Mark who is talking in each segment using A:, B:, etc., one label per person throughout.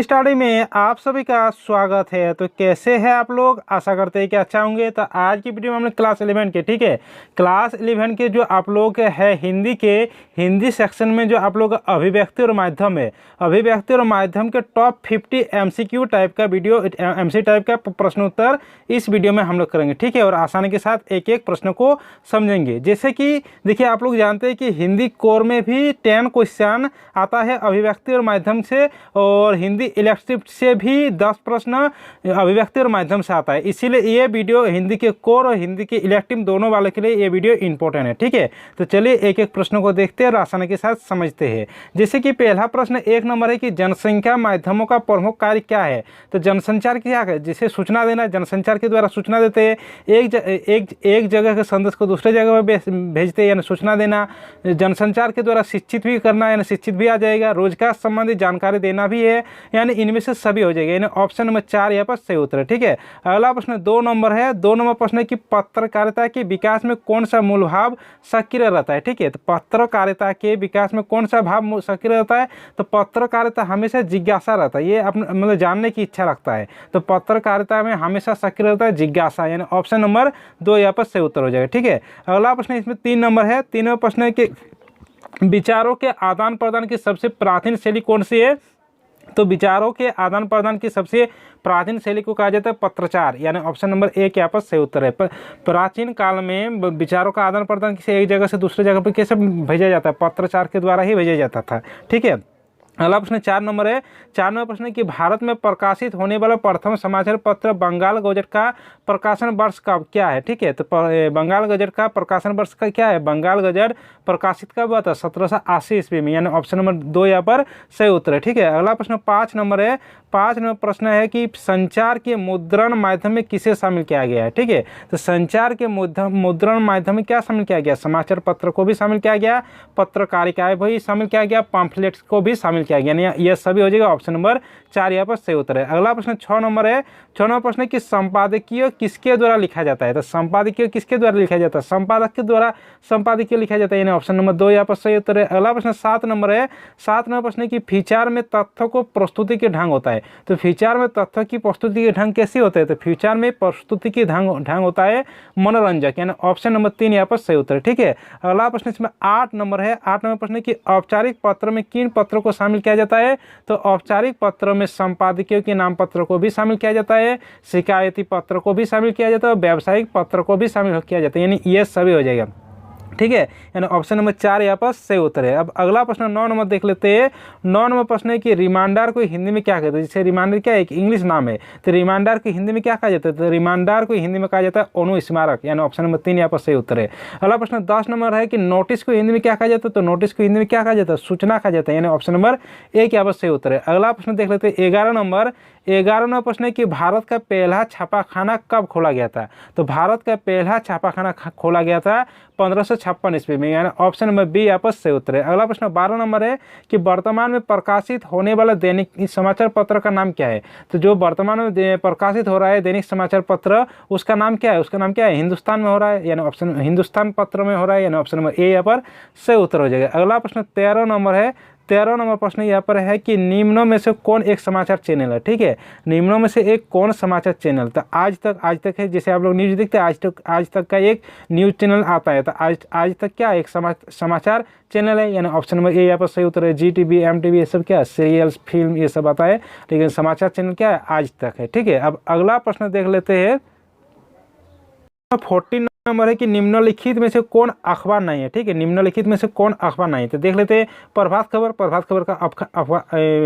A: Study में आप सभी का स्वागत है। तो कैसे हैं आप लोग? आशा करते हैं कि अच्छा होंगे। तो आज की वीडियो में हम लोग क्लास 11 के, ठीक है, क्लास 11 के जो आप लोग है हिंदी के हिंदी सेक्शन में जो आप लोग अभिव्यक्ति और माध्यम है, अभिव्यक्ति और माध्यम के टॉप 50 MCQ टाइप का वीडियो, MC टाइप का प्रश्नोत्तर इस वीडियो में हम लोग करेंगे, ठीक है। और आसानी के साथ एक एक प्रश्न को समझेंगे। जैसे कि देखिए, आप लोग जानते हैं कि हिंदी कोर में भी 10 क्वेश्चन आता है अभिव्यक्ति और माध्यम से, और हिंदी इलेक्टिव से भी 10 प्रश्न अभिव्यक्ति और माध्यम से आता है। इसीलिए ये वीडियो हिंदी के कोर और हिंदी के इलेक्टिव दोनों वाले के लिए ये वीडियो इंपॉर्टेंट है, ठीक है। तो चलिए एक एक प्रश्न को देखते हैं और आसानी के साथ समझते हैं। जैसे कि पहला प्रश्न 1 नंबर है कि जनसंख्या माध्यमों का प्रमुख कार्य क्या है। तो जनसंचार क्या है? जिसे सूचना देना, जनसंचार के द्वारा सूचना देते हैं। एक जगह के संदेश को दूसरे जगह पर भेजते हैं, यानी सूचना देना। जनसंचार के द्वारा शिक्षित भी करना, यानी शिक्षित भी आ जाएगा। रोजगार संबंधी जानकारी देना भी है, यानी इनमें से सभी हो जाएगा। यानी ऑप्शन नंबर 4 यहाँ पर सही उत्तर है, ठीक है। अगला प्रश्न 2 नंबर है। 2 नंबर प्रश्न है कि पत्रकारिता के विकास में कौन सा मूल भाव सक्रिय रहता है, ठीक है। तो पत्रकारिता के विकास में कौन सा भाव सक्रिय रहता है? तो पत्रकारिता हमेशा जिज्ञासा रहता है, ये मतलब जानने की इच्छा रखता है। तो पत्रकारिता में हमेशा सक्रिय रहता है जिज्ञासा, यानी ऑप्शन नंबर 2 यहाँ पर सही उत्तर हो जाएगा, ठीक है। अगला प्रश्न इसमें 3 नंबर है। 3 नंबर प्रश्न है कि विचारों के आदान प्रदान की सबसे प्राचीन शैली कौन सी है। तो विचारों के आदान प्रदान की सबसे प्राचीन शैली को कहा जाता है पत्राचार, यानी ऑप्शन नंबर 1 यहाँ पर सही उत्तर है। प्राचीन काल में विचारों का आदान प्रदान किसी एक जगह से दूसरे जगह पर कैसे भेजा जाता है? पत्राचार के द्वारा ही भेजा जाता था, ठीक है। अगला प्रश्न 4 नंबर है। 4 नंबर प्रश्न है कि भारत में प्रकाशित होने वाला प्रथम समाचार पत्र बंगाल गजट का प्रकाशन वर्ष कब क्या है, ठीक है। तो बंगाल गजट का प्रकाशन वर्ष का क्या है? बंगाल गजट प्रकाशित कब हुआ था? 1780 ईस्वी में, यानी ऑप्शन नंबर 2 यहाँ पर सही उत्तर है, ठीक है। अगला प्रश्न 5 नंबर है। 5 नंबर प्रश्न है कि संचार के मुद्रण माध्यम में किसे शामिल किया गया है, ठीक है। तो संचार के मुद्रण माध्यम में क्या शामिल किया गया? समाचार पत्र को भी शामिल किया गया, पत्रकारिताएं भी शामिल किया गया, पम्फलेट्स को भी शामिल किया गया, यानी यह सभी हो जाएगा। ऑप्शन नंबर 4 यहाँ पर सही उत्तर है। अगला प्रश्न 6 नंबर है। 6 नंबर प्रश्न है कि संपादकीय किसके द्वारा लिखा जाता है। तो संपादकीय किसके द्वारा लिखा जाता है? संपादक के द्वारा संपादकीय लिखा जाता है, यानी ऑप्शन नंबर 2 यहाँ पर सही उत्तर है। अगला प्रश्न 7 नंबर है। 7 नंबर प्रश्न है कि फीचर में तथ्यों को प्रस्तुति के ढंग होता है। तो फीचर में तथ्यों की प्रस्तुति के ढंग कैसे होते हैं? तो फीचर में प्रस्तुति की ढंग होता है मनोरंजक, यानी ऑप्शन नंबर 3 यहाँ पर सही उत्तर है, ठीक है। अगला प्रश्न इसमें 8 नंबर है। 8 नंबर प्रश्न है कि औपचारिक पत्र में किन पत्रों को शामिल किया जाता है। तो औपचारिक पत्रों में संपादकीय के नाम पत्र को भी शामिल किया जाता है, शिकायती पत्र को भी शामिल किया जाता है, व्यावसायिक पत्र को भी शामिल किया जाता है, यानी ये सभी हो जाएगा, ठीक है। यानी ऑप्शन नंबर 4 यहाँ पर सही उत्तर है। अब अगला प्रश्न 9 नंबर देख लेते हैं। 9 नंबर प्रश्न है कि रिमाइंडर को हिंदी में क्या कहते हैं। जैसे रिमाइंडर क्या है? एक इंग्लिश नाम है। तो रिमाइंडर को हिंदी में क्या कहा जाता है? तो रिमाइंडर को हिंदी में कहा जाता है अनुस्मारक, यानी ऑप्शन नंबर 3 यहाँ पर सही उत्तर है। अगला प्रश्न 10 नंबर है कि नोटिस को हिंदी में क्या कहा जाता है। तो नोटिस को हिंदी में क्या कहा जाता है? सूचना कहा जाता है, यानी ऑप्शन नंबर 1 यहाँ पर सही उत्तर है। अगला प्रश्न देख लेते हैं 11 नंबर। 11 नंबर प्रश्न है कि भारत का पहला छापाखाना कब खोला गया था। तो भारत का पहला छापाखाना खोला गया था 1556 ईस्वी में, यानी ऑप्शन नंबर बी यहाँ पर सही उत्तर है। अगला प्रश्न 12 नंबर है कि वर्तमान में प्रकाशित होने वाला दैनिक समाचार पत्र का नाम क्या है। तो जो वर्तमान में प्रकाशित हो रहा है दैनिक समाचार पत्र, उसका नाम क्या है? उसका नाम क्या है? हिंदुस्तान में हो रहा है, यानी ऑप्शन हिंदुस्तान पत्र में हो रहा है, यानी ऑप्शन नंबर ए यहाँ पर सही उत्तर हो जाएगा। अगला प्रश्न 13 नंबर है। 13 नंबर प्रश्न यहाँ पर है कि निम्नों में से कौन एक समाचार चैनल है, ठीक है। निम्नों में से एक कौन समाचार चैनल? तो आज तक है, जैसे आप लोग न्यूज़ देखते हैं, आज तक का एक न्यूज़ चैनल आता है। तो आज तक क्या एक समाचार चैनल है, यानी ऑप्शन नंबर ए यहाँ पर सही उत्तर है। GTV, MTV ये सब क्या है? सीरियल्स, फिल्म ये सब आता है, लेकिन समाचार चैनल क्या है? आज तक है, ठीक है। अब अगला प्रश्न देख लेते हैं। 14 नंबर है कि निम्नलिखित में से कौन अखबार नहीं है, ठीक है। निम्नलिखित में से कौन अखबार नहीं है। तो देख लेते हैं। प्रभात खबर का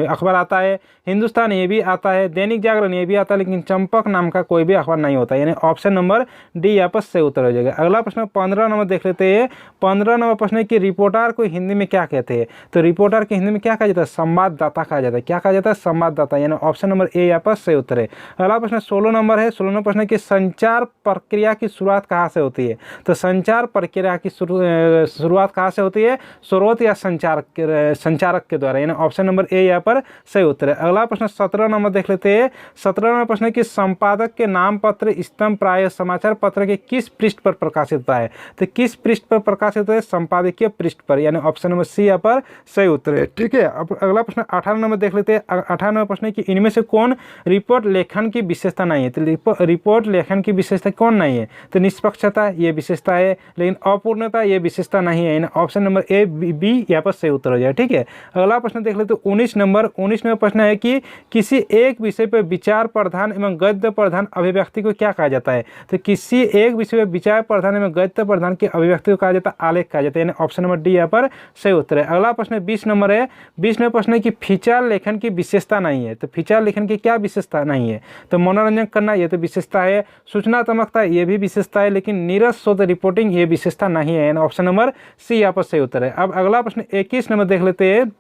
A: अखबार आता है। हिंदुस्तान ये भी आता है। दैनिक जागरण ये भी आता है, लेकिन चंपक नाम का कोई भी अखबार नहीं होता, यानी ऑप्शन नंबर डी यहाँ पर सही उत्तर हो जाएगा। अगला प्रश्न 15 नंबर देख लेते हैं। 15 नंबर प्रश्न है कि रिपोर्टर को हिंदी में क्या कहते हैं। तो रिपोर्टर को हिंदी में क्या कहा जाता है? संवाददाता कहा जाता है। क्या कहा जाता है? संवाददाता, यानी ऑप्शन नंबर ए यहाँ पर सही उत्तर है। अगला प्रश्न 16 नंबर है। 16 नंबर प्रश्न है कि संचार प्रक्रिया की शुरुआत कहाँ से होती है? तो संचार प्रक्रिया की शुरुआत कहाँ से होती है? स्रोत या संचारक के द्वारा, यानी ऑप्शन नंबर ए यहाँ पर सही उत्तर है। अगला प्रश्न 17 नंबर देख लेते हैं। 17 नंबर प्रश्न कि संपादक के नाम पत्र स्तंभ प्राय समाचार पत्र के किस पृष्ठ पर प्रकाशित होता है? तो किस पृष्ठ पर प्रकाशित होता है? संपादकीय पृष्ठ पर, यानी ऑप्शन नंबर सी यहाँ पर सही उत्तर है। ठीक है, अब अगला प्रश्न 18 नंबर देख लेते हैं। 18 नंबर प्रश्न कि इनमें से कौन रिपोर्ट लेखन की विशेषता नहीं है? तो रिपोर्ट लेखन की विशेषता कौन नहीं है? तो निष्पक्षता ये विशेषता है, लेकिन अपूर्णता ये विशेषता नहीं है, यानी ऑप्शन नंबर ए बी यहाँ पर सही उत्तर हो जाए। ठीक है, अगला प्रश्न देख लेते 19 नंबर प्रश्न है कि किसी एक विषय पर विचार प्रधान एवं गद्य प्रधान अभिव्यक्ति को क्या कहा जाता है? तो किसी एक विषय पर विचार प्रधान एवं गद्य प्रधान की अभिव्यक्ति को कहा जाता है आलेख कहा जाता है, यानी ऑप्शन नंबर डी यहाँ पर सही उत्तर है। अगला प्रश्न 20 नंबर है। 20 नंबर प्रश्न है कि फीचर लेखन की विशेषता नहीं है। तो फीचर लेखन की क्या विशेषता नहीं है? तो मनोरंजन करना ये तो विशेषता है, सूचनात्मकता ये भी विशेषता है, लेकिन नीरस शोध रिपोर्टिंग ये विशेषता नहीं है, यानी ऑप्शन नंबर सी यहाँ पर सही उत्तर है। अब अगला प्रश्न 21 नंबर देख लेते हैं।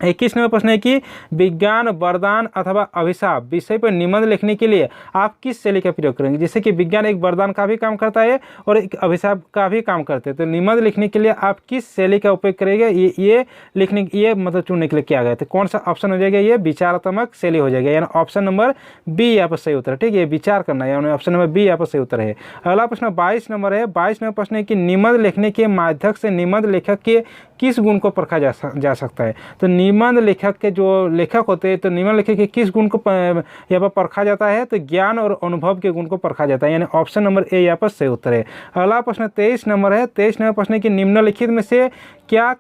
A: 21 नंबर प्रश्न है कि विज्ञान वरदान अथवा अभिशाप विषय पर निबंध लिखने के लिए आप किस शैली का प्रयोग करेंगे? जैसे कि विज्ञान एक वरदान का भी काम करता है और एक अभिशाप का भी काम करते हैं, तो निबंध लिखने के लिए आप किस शैली का उपयोग करेंगे? ये लिखने ये मतलब चुनने के लिए किया गया, तो कौन सा ऑप्शन हो जाएगा? ये विचारात्मक शैली हो जाएगा, यानी ऑप्शन नंबर बी यहाँ पर सही उत्तर है। ठीक है, विचार करना, यानी ऑप्शन नंबर बी यहाँ पर सही उत्तर है। अगला प्रश्न 22 नंबर है। 22 नंबर प्रश्न है कि निबंध लिखने के माध्यम से निबंध लेखक के किस गुण को परखा जा सकता है? तो निबंध लेखक के जो लेखक होते हैं, तो निबंध लेखक के किस गुण को यहाँ पर परखा जाता है? तो ज्ञान और अनुभव के गुण को परखा जाता है, यानी ऑप्शन नंबर ए यहाँ पर सही उत्तर है। अगला प्रश्न 23 नंबर है। 23 नंबर प्रश्न है कि निम्नलिखित में से क्या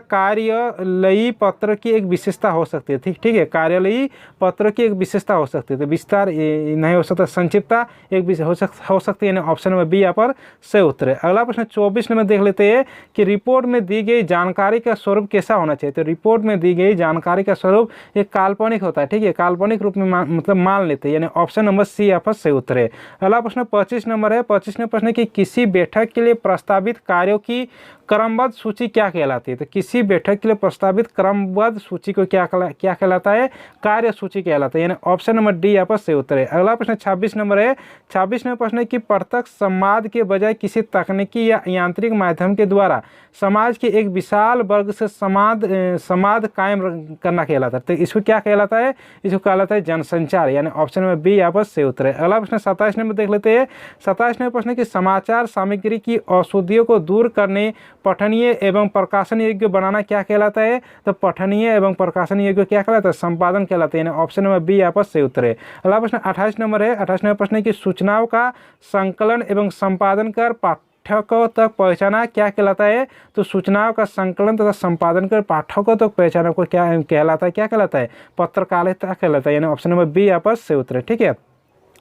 A: कार्यालयी पत्र की एक विशेषता हो सकती है? ठीक है, कार्यालयी पत्र की एक विशेषता हो सकती है, तो विस्तार नहीं हो सकता, संक्षिप्तता एक हो सकती है, यानी ऑप्शन नंबर बी यहाँ पर सही उत्तर है। अगला प्रश्न 24 नंबर देख लेते हैं कि रिपोर्ट में दी गई जानकारी का स्वरूप कैसा होना चाहिए? तो रिपोर्ट में दी गई जानकारी का स्वरूप एक काल्पनिक होता है। ठीक है, काल्पनिक रूप में मतलब मान लेते हैं, यानी ऑप्शन नंबर सी यहाँ पर सही उत्तर है। अगला प्रश्न 25 नंबर है। 25 नंबर प्रश्न कि किसी बैठक के लिए प्रस्तावित कार्यों की क्रमबद्ध सूची क्या कहलाती है? तो किसी बैठक के लिए प्रस्तावित क्रमबद्ध सूची को क्या कहलाता है? कार्य सूची कहलाता है, यानी ऑप्शन नंबर डी यहाँ पर सही उत्तर है। अगला प्रश्न 26 नंबर है। 26 नंबर प्रश्न है कि प्रत्यक्ष संवाद के बजाय किसी तकनीकी या यांत्रिक माध्यम के द्वारा समाज के एक विशाल वर्ग से संवाद कायम करना कहलाता है, तो इसको क्या कहलाता है? इसको कहलाता है जनसंचार, यानी ऑप्शन नंबर बी यहाँ पर सही उत्तर है। अगला प्रश्न 27 नंबर देख लेते हैं। 27 नंबर प्रश्न कि समाचार सामग्री की अशुद्धियों को दूर करने, पठनीय एवं प्रकाशन योग्य बनाना क्या कहलाता है? तो पठनीय एवं प्रकाशन योग्य क्या कहलाता है? संपादन कहलाता है, यानी ऑप्शन नंबर बी यहाँ पर सही उत्तर है। अगला प्रश्न 28 नंबर है। 28 नंबर प्रश्न की सूचनाओं का संकलन एवं संपादन कर पाठकों तक पहुंचाना क्या कहलाता है? तो सूचनाओं का संकलन तथा संपादन कर पाठकों तक पहुंचाना को क्या कहलाता है? क्या कहलाता है? पत्रकारिता कहलाता है, यानी ऑप्शन नंबर बी यहाँ पर सही उत्तर है। ठीक है,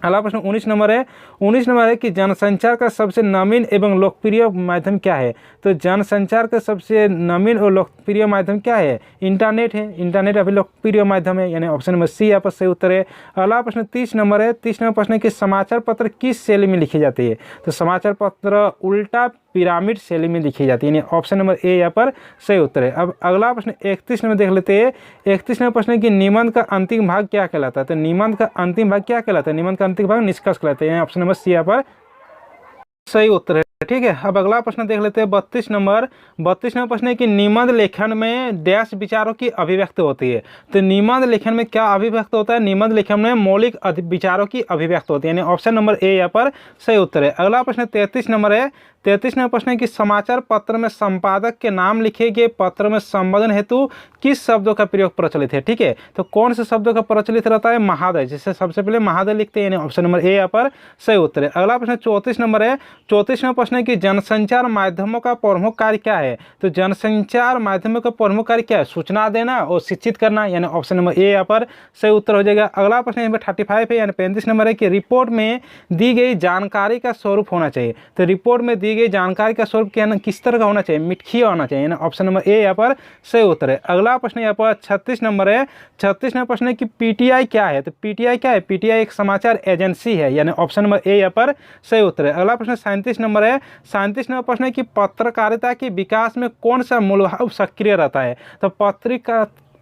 A: अगला प्रश्न 19 नंबर है। 19 नंबर है कि जनसंचार का सबसे नवीन एवं लोकप्रिय माध्यम क्या है? तो जनसंचार का सबसे नवीन और लोकप्रिय माध्यम क्या है? इंटरनेट है। इंटरनेट अभी लोकप्रिय माध्यम है, यानी ऑप्शन नंबर सी यहाँ पर सही उत्तर है। अगला प्रश्न 30 नंबर है। 30 नंबर प्रश्न है कि समाचार पत्र किस शैली में लिखी जाती है? तो समाचार पत्र उल्टा पिरामिड शैली में लिखी जाती है, यानी ऑप्शन नंबर ए यहाँ पर सही उत्तर है। अब अगला प्रश्न 31 नंबर देख लेते हैं। 31 नंबर प्रश्न है कि निबंध का अंतिम भाग क्या कहलाता है? तो निबंध का अंतिम भाग क्या कहलाता है? निबंध का अंतिम भाग निष्कर्ष कहलाता है, यानी ऑप्शन नंबर सी यहाँ पर सही उत्तर है। ठीक है, अब अगला प्रश्न देख लेते हैं 32 नंबर। 32 नंबर प्रश्न है कि निबंध लेखन में डैश विचारों की अभिव्यक्ति होती है। तो निबंध लेखन में क्या अभिव्यक्त होता है? निबंध लेखन में मौलिक विचारों की अभिव्यक्त होती है, यानी ऑप्शन नंबर ए यहाँ पर सही उत्तर है। अगला प्रश्न 33 नंबर है। 33 नंबर प्रश्न है कि समाचार पत्र में संपादक के नाम लिखे गए पत्र में संबोधन हेतु किस शब्दों का प्रयोग प्रचलित है? ठीक है, तो कौन से शब्दों का प्रचलित रहता है? महादय, जिससे सबसे पहले महादय लिखते हैं, यानी ऑप्शन नंबर ए यहाँ पर सही उत्तर है। अगला प्रश्न 34 नंबर है। 34 नंबर प्रश्न है कि जनसंचार माध्यमों का प्रमुख कार्य क्या है? तो जनसंचार माध्यमों का प्रमुख कार्य क्या है? सूचना देना और शिक्षित करना, यानी ऑप्शन नंबर ए यहाँ पर सही उत्तर हो जाएगा। अगला प्रश्न नंबर 35 है, यानी 35 नंबर है कि रिपोर्ट में दी गई जानकारी का स्वरूप होना चाहिए। तो रिपोर्ट में दी गई जानकारी का स्वरूप क्या किस तरह का होना चाहिए? मिठिया होना चाहिए, यानी ऑप्शन नंबर ए यहाँ पर सही उत्तर है। अगला प्रश्न यहाँ पर 36 नंबर है। 36 नंबर प्रश्न है कि पीटीआई क्या है? तो पीटीआई क्या है? पीटीआई एक समाचार एजेंसी है, यानी ऑप्शन नंबर ए यहाँ पर सही उत्तर है। अगला प्रश्न 37 नंबर है। 37 नंबर प्रश्न है कि पत्रकारिता के विकास में कौन सा मूलभाव सक्रिय रहता है? तो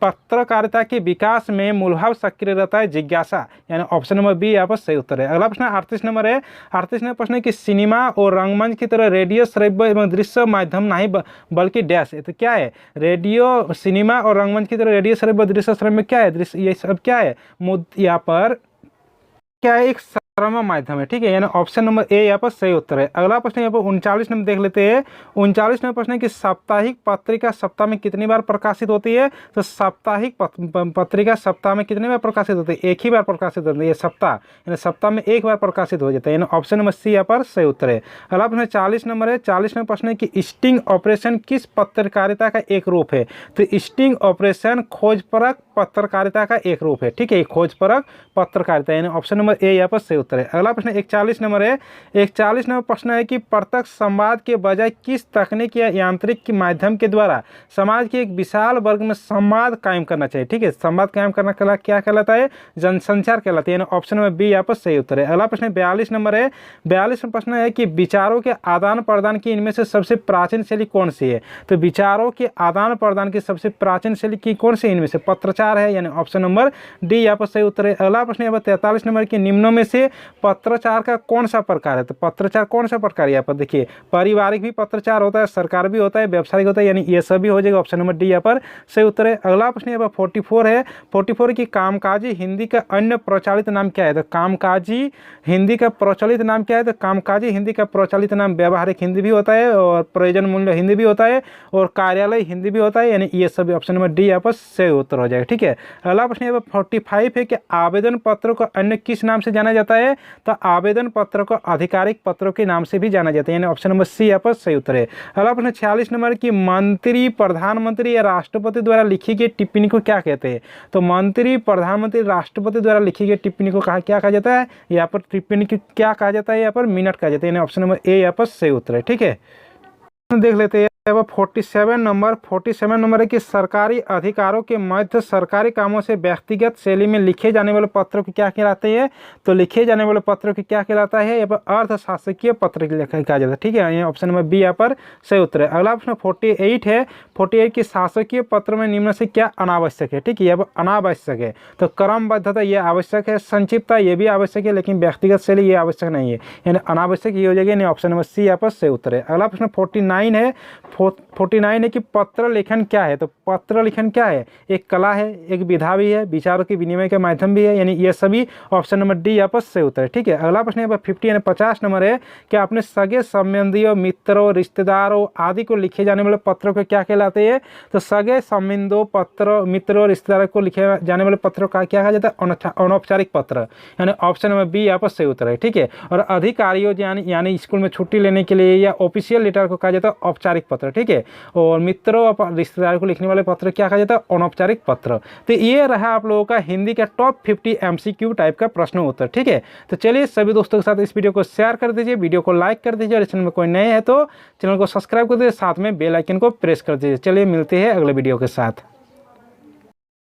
A: पत्रकारिता के विकास में मूलभाव सक्रिय रहता है जिज्ञासा, यानी ऑप्शन नंबर बी यहाँ पर सही उत्तर है। अगला प्रश्न 38 नंबर है। 38 नंबर प्रश्न है कि सिनेमा और रंगमंच की तरह रेडियो, श्रव्य एवं दृश्य माध्यम नहीं बल्कि डैश है। तो क्या है? रेडियो, सिनेमा और रंगमंच की तरह रेडियो, श्रव्य, दृश्य श्रव्य में क्या है? दृश्य, ये सब क्या है? यहाँ पर क्या है? एक श्रव्य माध्यम है, ठीक है, यानी ऑप्शन नंबर ए यहाँ पर सही उत्तर है। अगला प्रश्न यहाँ पर 39 नंबर देख लेते हैं। 39 नंबर प्रश्न है कि साप्ताहिक पत्रिका सप्ताह में कितनी बार प्रकाशित होती है? तो साप्ताहिक पत्रिका सप्ताह में कितनी बार प्रकाशित होती है? एक ही बार प्रकाशित होती है, सप्ताह, यानी सप्ताह में एक बार प्रकाशित हो जाता है, यानी ऑप्शन नंबर सी यहाँ पर सही उत्तर है। अगला प्रश्न 40 नंबर है। 40 नंबर प्रश्न है कि स्टिंग ऑपरेशन किस पत्रकारिता का एक रूप है? तो स्टिंग ऑपरेशन खोजपरक पत्रकारिता का एक रूप है, ठीक है, खोजपरक पत्रकारिता, यानी ऑप्शन नंबर ए यहाँ पर सही उत्तर है। अगला प्रश्न 41 नंबर है। 41 नंबर प्रश्न है कि प्रत्यक्ष संवाद के बजाय किस तकनीक या यांत्रिक के माध्यम के द्वारा समाज के एक विशाल वर्ग में संवाद कायम करना चाहिए, ठीक है, संवाद कायम करना क्या कहलाता है? जनसंचार कहलाता है, यानी ऑप्शन नंबर बी यहाँ पर सही उत्तर है। अगला प्रश्न 42 नंबर है। 42 में प्रश्न है कि विचारों के आदान प्रदान की इनमें से सबसे प्राचीन शैली कौन सी है? तो विचारों के आदान प्रदान की सबसे प्राचीन शैली की कौन सी इनमें से? पत्रचार है, यानी ऑप्शन नंबर डी यहाँ पर सही उत्तर है। अगला प्रश्न यहाँ पर 43 नंबर के निम्नों में से पत्रचार का कौन सा प्रकार है? तो पत्रचार कौन सा प्रकार है? यहाँ पर देखिए, पारिवारिक भी पत्रचार होता है, सरकार भी होता है, व्यावसायिक होता है, यानी ये सभी हो जाएगा, ऑप्शन नंबर डी यहाँ पर सही उत्तर है। अगला प्रश्न यहाँ पर 44 है। 44 की कामकाजी हिंदी का अन्य प्रचलित नाम क्या है? तो कामकाजी हिंदी का प्रचलित नाम क्या है? तो कामकाजी हिंदी का प्रचलित नाम व्यावहारिक हिंदी भी होता है, और प्रयोजन मूल्य हिंदी भी होता है, और कार्यालय हिंदी भी होता है, यानी ये सभी ऑप्शन नंबर डी यहाँ पर सही उत्तर हो जाएगा, ठीक है। अगला प्रश्न यहाँ पर 45 है कि आवेदन पत्रों को अन्य किस नाम से जाना जाता है? तो आवेदन पत्र को आधिकारिक पत्रों के नाम से भी जाना जाता है, यानी ऑप्शन नंबर सी यहाँ पर सही उत्तर है। अगला प्रश्न 46 नंबर की मंत्री, प्रधानमंत्री या राष्ट्रपति द्वारा लिखी गई टिप्पणी को क्या कहते हैं? तो मंत्री, प्रधानमंत्री, राष्ट्रपति द्वारा लिखी गई टिप्पणी को क्या कहा जाता है? यहाँ पर टिप्पणी को क्या कहा जाता है? यहाँ पर मिनट कहा जाता है, यानी ऑप्शन नंबर ए यहाँ पर सही उत्तर है, ठीक है। देख लेते हैं 47 नंबर है कि सरकारी अधिकारों के मध्य सरकारी कामों से व्यक्तिगत शैली में लिखे जाने वाले पत्रों की क्या कहलाते हैं? तो लिखे जाने वाले पत्रों की क्या कहलाता है? यहाँ पर अर्ध शासकीय पत्र कहा जाता है, ठीक है, ऑप्शन नंबर बी यहाँ पर सही उत्तर है। अगला प्रश्न 48 है। 48 की शासकीय पत्र में निम्न से क्या अनावश्यक है? ठीक है, यहाँ पर अनावश्यक है, तो क्रमबद्धता ये आवश्यक है, संक्षिप्तता ये भी आवश्यक है, लेकिन व्यक्तिगत शैली ये आवश्यक नहीं है, यानी अनावश्यक ये हो जाएगी, यानी ऑप्शन नंबर सी यहाँ पर सही उत्तर है। अगला प्रश्न 49 है। 49 है कि पत्र लेखन क्या है? तो पत्र लेखन क्या है? एक कला है, एक विधा भी है, विचारों के विनिमय का माध्यम भी है, यानी ये सभी ऑप्शन नंबर डी यहाँ पर सही उत्तर है, ठीक है। अगला प्रश्न यहाँ पर 50 यानी 50 नंबर है कि अपने सगे संबंधियों, मित्रों, रिश्तेदारों आदि को लिखे जाने वाले पत्रों को क्या कहलाते हैं? तो सगे संबंधों, पत्रों, मित्रों, रिश्तेदारों को लिखे जाने वाले पत्रों का क्या कहा जाता है? अनौपचारिक पत्र, यानी ऑप्शन नंबर बी यहाँ पर सही उत्तर है, ठीक है। और अधिकारियों यानी स्कूल में छुट्टी लेने के लिए या ऑफिशियल लेटर को कहा जाता है औपचारिक पत्र, ठीक है। और मित्रों और रिश्तेदारों को लिखने वाले पत्र क्या कहा जाता है? अनौपचारिक पत्र। तो ये रहा आप लोगों का हिंदी का टॉप 50 MCQ टाइप का प्रश्न उत्तर, ठीक है। तो चलिए सभी दोस्तों के साथ इस वीडियो को शेयर कर दीजिए, वीडियो को लाइक कर दीजिए, और चैनल में कोई नए हैं तो चैनल को सब्सक्राइब कर दीजिए, साथ में बेल आइकन को प्रेस कर दीजिए। चलिए मिलते हैं अगले वीडियो के साथ।